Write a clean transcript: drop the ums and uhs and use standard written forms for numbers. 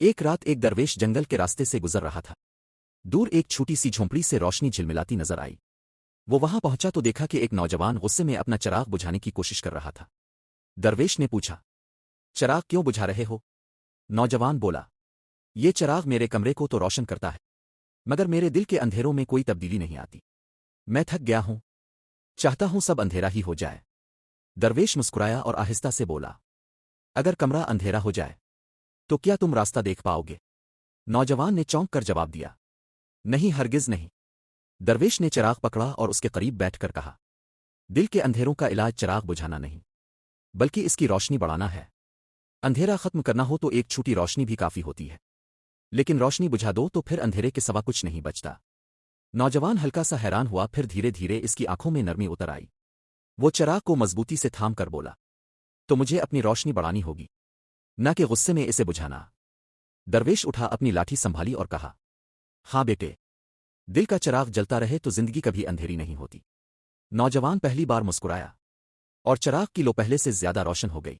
ایک رات ایک درویش جنگل کے راستے سے گزر رہا تھا۔ دور ایک چھوٹی سی جھونپڑی سے روشنی جھلملاتی نظر آئی۔ وہ وہاں پہنچا تو دیکھا کہ ایک نوجوان غصے میں اپنا چراغ بجھانے کی کوشش کر رہا تھا۔ درویش نے پوچھا، چراغ کیوں بجھا رہے ہو؟ نوجوان بولا، یہ چراغ میرے کمرے کو تو روشن کرتا ہے، مگر میرے دل کے اندھیروں میں کوئی تبدیلی نہیں آتی۔ میں تھک گیا ہوں، چاہتا ہوں سب اندھیرا ہی ہو جائے۔ درویش مسکرایا اور آہستہ سے بولا، اگر کمرہ اندھیرا ہو جائے تو کیا تم راستہ دیکھ پاؤ گے؟ نوجوان نے چونک کر جواب دیا، نہیں، ہرگز نہیں۔ درویش نے چراغ پکڑا اور اس کے قریب بیٹھ کر کہا، دل کے اندھیروں کا علاج چراغ بجھانا نہیں، بلکہ اس کی روشنی بڑھانا ہے۔ اندھیرا ختم کرنا ہو تو ایک چھوٹی روشنی بھی کافی ہوتی ہے، لیکن روشنی بجھا دو تو پھر اندھیرے کے سوا کچھ نہیں بچتا۔ نوجوان ہلکا سا حیران ہوا، پھر دھیرے دھیرے اس کی آنکھوں میں نرمی اتر آئی۔ وہ چراغ کو مضبوطی سے تھام کر بولا، تو مجھے اپنی روشنی بڑھانی ہوگی، نہ کہ غصے میں اسے بجھانا۔ درویش اٹھا، اپنی لاٹھی سنبھالی اور کہا، ہاں بیٹے، دل کا چراغ جلتا رہے تو زندگی کبھی اندھیری نہیں ہوتی۔ نوجوان پہلی بار مسکرایا، اور چراغ کی لو پہلے سے زیادہ روشن ہو گئی۔